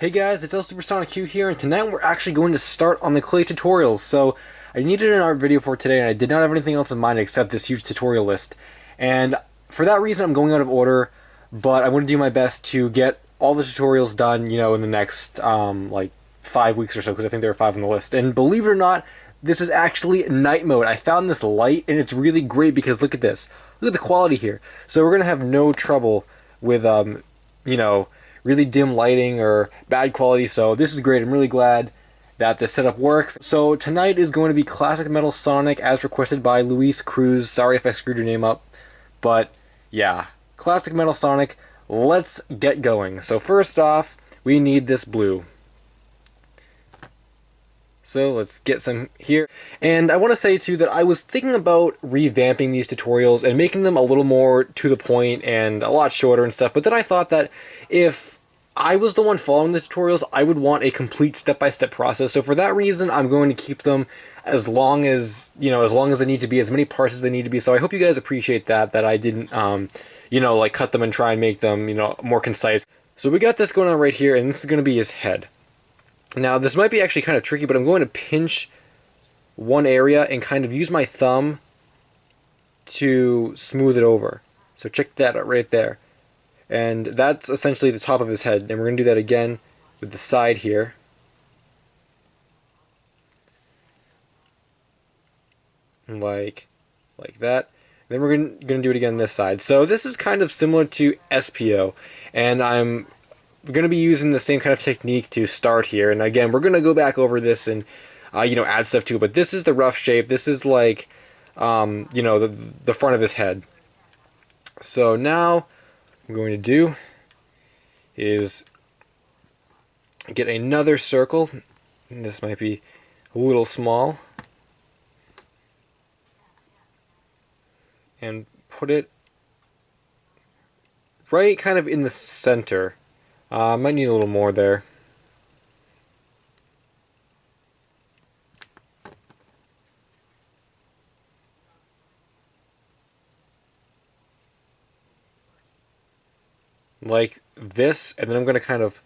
Hey guys, it's LSuperSonicQ here, and tonight we're actually going to start on the clay tutorials. So, I needed an art video for today, and I did not have anything else in mind except this huge tutorial list. And for that reason, I'm going out of order, but I'm going to do my best to get all the tutorials done, in the next, like, 5 weeks or so, because I think there are 5 on the list. And believe it or not, this is actually night mode. I found this light, and it's really great because look at this. Look at the quality here. So we're going to have no trouble with, really dim lighting or bad quality, so this is great. I'm really glad that the setup works. So tonight is going to be Classic Metal Sonic as requested by Luis Cruz. Sorry if I screwed your name up, but yeah, Classic Metal Sonic. Let's get going. So first off, we need this blue. So let's get some here. And I want to say too that I was thinking about revamping these tutorials and making them a little more to the point and a lot shorter and stuff, but then I thought that if I was the one following the tutorials, I would want a complete step-by-step process. So for that reason, I'm going to keep them as long as, as long as they need to be, as many parts as they need to be. So I hope you guys appreciate that I didn't, like cut them and try and make them, more concise. So we got this going on right here, and this is going to be his head. Now, this might be actually kind of tricky, but I'm going to pinch one area and kind of use my thumb to smooth it over. So check that out right there. And that's essentially the top of his head. And we're going to do that again with the side here. Like that. And then we're going to do it again this side. So this is kind of similar to SPO. And I'm going to be using the same kind of technique to start here. And again, we're going to go back over this and, add stuff to it. But this is the rough shape. This is like, the front of his head. So now what I'm going to do is get another circle. And this might be a little small. And put it right kind of in the center. Might need a little more there. Like this, and then I'm going to kind of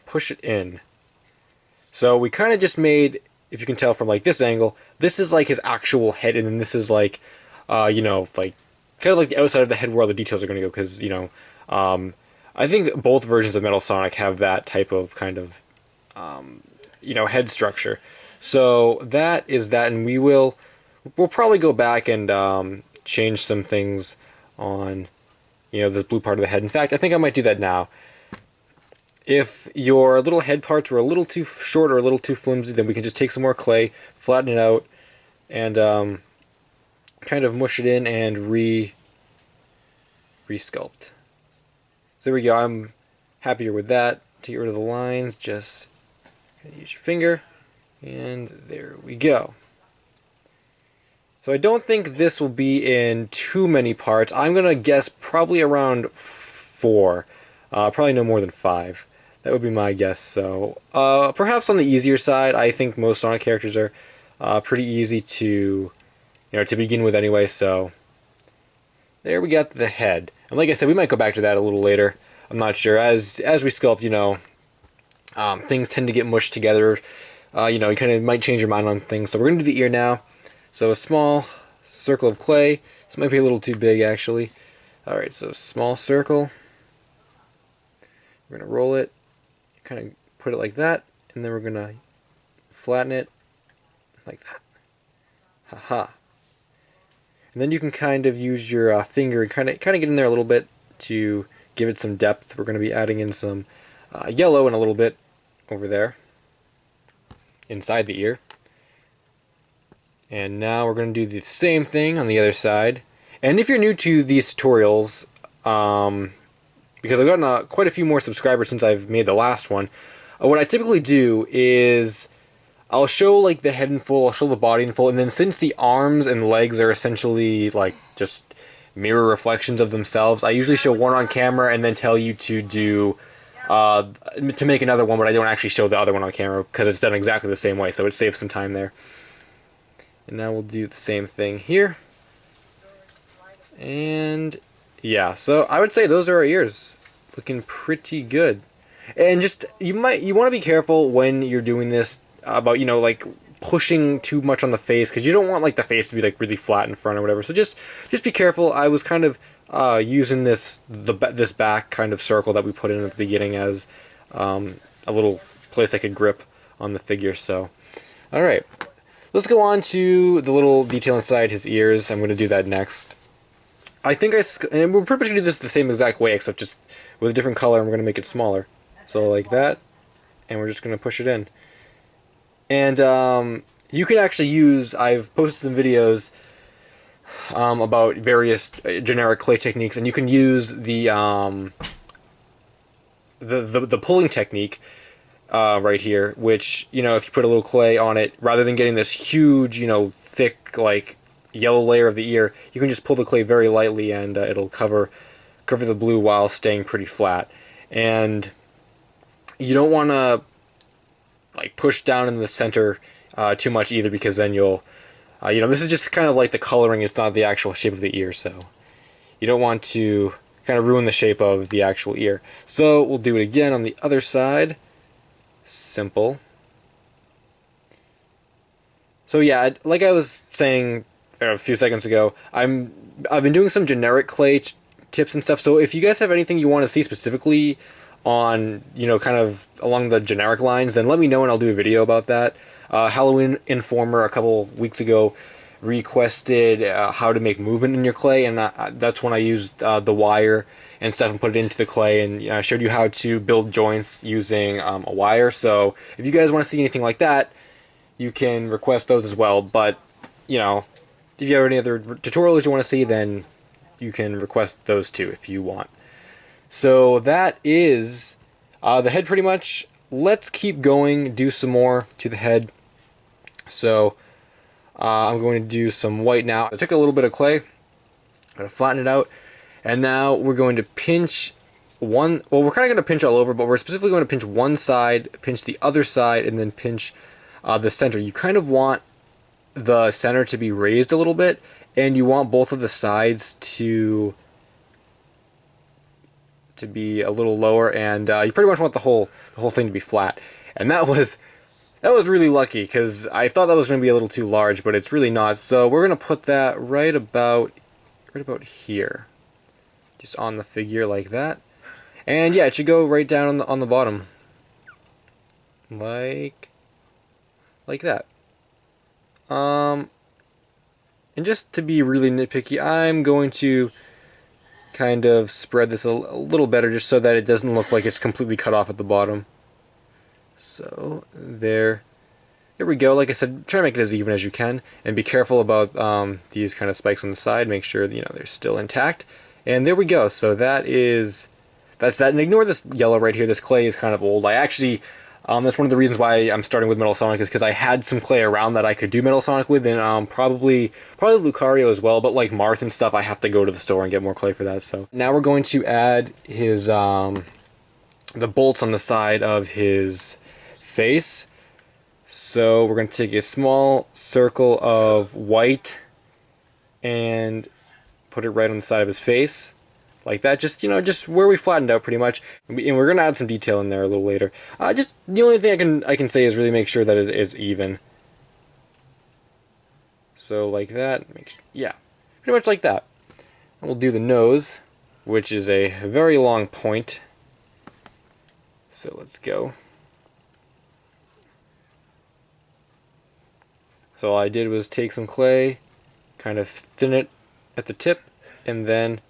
push it in. So we kind of just made, if you can tell from like this angle, this is like his actual head, and then this is like, like kind of like the outside of the head where all the details are going to go, because, I think both versions of Metal Sonic have that type of kind of, head structure. So that is that, and we'll probably go back and change some things on, this blue part of the head. In fact, I think I might do that now. If your little head parts were a little too short or a little too flimsy, then we can just take some more clay, flatten it out, and kind of mush it in and re-sculpt. So there we go. I'm happier with that. To get rid of the lines, just use your finger, and there we go. So I don't think this will be in too many parts. I'm going to guess probably around 4. Probably no more than 5. That would be my guess. So perhaps on the easier side. I think most Sonic characters are pretty easy to, to begin with anyway. So there we got the head. And like I said, we might go back to that a little later. I'm not sure. As we sculpt, things tend to get mushed together. You kind of might change your mind on things. So we're going to do the ear now. So a small circle of clay. This might be a little too big, actually. Alright, so small circle. We're going to roll it. Kind of put it like that. And then we're going to flatten it like that. Haha. And then you can kind of use your finger and kind of get in there a little bit to give it some depth. We're going to be adding in some yellow in a little bit over there inside the ear. And now we're going to do the same thing on the other side. And if you're new to these tutorials, because I've gotten quite a few more subscribers since I've made the last one, what I typically do is I'll show like the head in full, I'll show the body in full, and then since the arms and legs are essentially like just mirror reflections of themselves, I usually show one on camera and then tell you to do to make another one, but I don't actually show the other one on camera because it's done exactly the same way, so it saves some time there. And now we'll do the same thing here. And yeah, so I would say those are our ears. Looking pretty good. And just you want to be careful when you're doing this about like pushing too much on the face, because you don't want like the face to be like really flat in front or whatever. So just be careful. I was kind of using this back kind of circle that we put in at the beginning as a little place I could grip on the figure. So all right, let's go on to the little detail inside his ears. I'm going to do that next. And we're pretty much going to do this the same exact way, except just with a different color, and we're going to make it smaller. So like that, and we're just going to push it in. And you can actually use, I've posted some videos about various generic clay techniques, and you can use the pulling technique right here, which, if you put a little clay on it, rather than getting this huge, thick, like, yellow layer of the ear, you can just pull the clay very lightly, and it'll cover the blue while staying pretty flat. And you don't want to like push down in the center too much either, because then you'll this is just kind of like the coloring, it's not the actual shape of the ear, so you don't want to kind of ruin the shape of the actual ear. So we'll do it again on the other side. Simple. So yeah, like I was saying a few seconds ago, I've been doing some generic clay tips and stuff, so if you guys have anything you want to see specifically on, kind of along the generic lines, then let me know and I'll do a video about that. Halloween Informer a couple of weeks ago requested how to make movement in your clay, and that's when I used the wire and stuff and put it into the clay, and I showed you how to build joints using a wire. So if you guys want to see anything like that, you can request those as well. But if you have any other tutorials you want to see, then you can request those too if you want. So that is the head pretty much. Let's keep going, do some more to the head. So I'm going to do some white now. I took a little bit of clay, I'm going to flatten it out, and now we're going to pinch one. Well, we're kind of going to pinch all over, but we're specifically going to pinch one side, pinch the other side, and then pinch the center. You kind of want the center to be raised a little bit, and you want both of the sides to be a little lower, and you pretty much want the whole thing to be flat. And that was really lucky, because I thought that was going to be a little too large, but it's really not. So we're going to put that right about here, just on the figure like that. And yeah, it should go right down on the bottom, like that. And just to be really nitpicky, I'm going to kind of spread this a little better, just so that it doesn't look like it's completely cut off at the bottom. So there we go. Like I said, try to make it as even as you can, and be careful about these kind of spikes on the side. Make sure they're still intact. And there we go. So that's that. And ignore this yellow right here. This clay is kind of old. I actually that's one of the reasons why I'm starting with Metal Sonic, is because I had some clay around that I could do Metal Sonic with, and probably Lucario as well, but like Marth and stuff, I have to go to the store and get more clay for that. So now we're going to add his the bolts on the side of his face. So we're going to take a small circle of white and put it right on the side of his face, like that, just where we flattened out pretty much. And we're gonna add some detail in there a little later. Just the only thing I can say is really make sure that it is even. So like that, yeah, pretty much like that. And we'll do the nose, which is a very long point. So let's go. So all I did was take some clay, kind of thin it at the tip, and then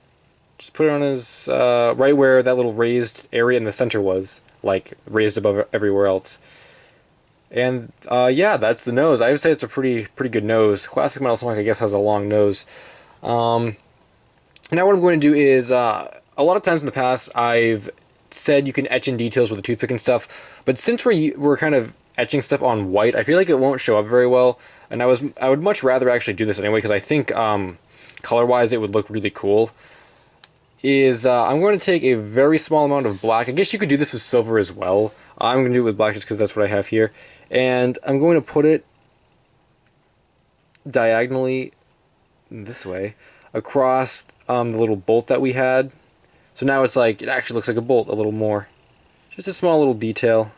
just put it on his, right where that little raised area in the center was, like raised above everywhere else. And yeah, that's the nose. I would say it's a pretty good nose. Classic Metal Sonic, I guess, has a long nose. Now what I'm going to do is, a lot of times in the past, I've said you can etch in details with a toothpick and stuff, but since we're kind of etching stuff on white, I feel like it won't show up very well. And I would much rather actually do this anyway, because I think color-wise it would look really cool. I'm going to take a very small amount of black. I guess you could do this with silver as well. I'm going to do it with black just because that's what I have here. And I'm going to put it diagonally this way across the little bolt that we had. So now it's like, it actually looks like a bolt a little more. Just a small little detail.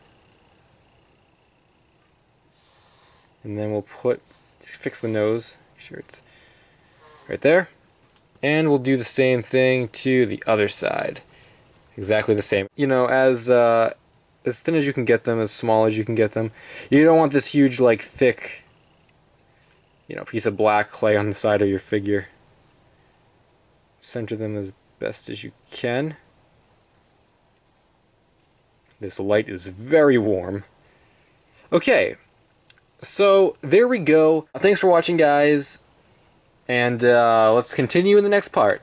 And then we'll fix the nose. Make sure it's right there. And we'll do the same thing to the other side. Exactly the same. You know, as thin as you can get them, as small as you can get them. You don't want this huge, like, thick, you know, piece of black clay on the side of your figure. Center them as best as you can. This light is very warm. Okay, so there we go. Thanks for watching, guys, and let's continue in the next part.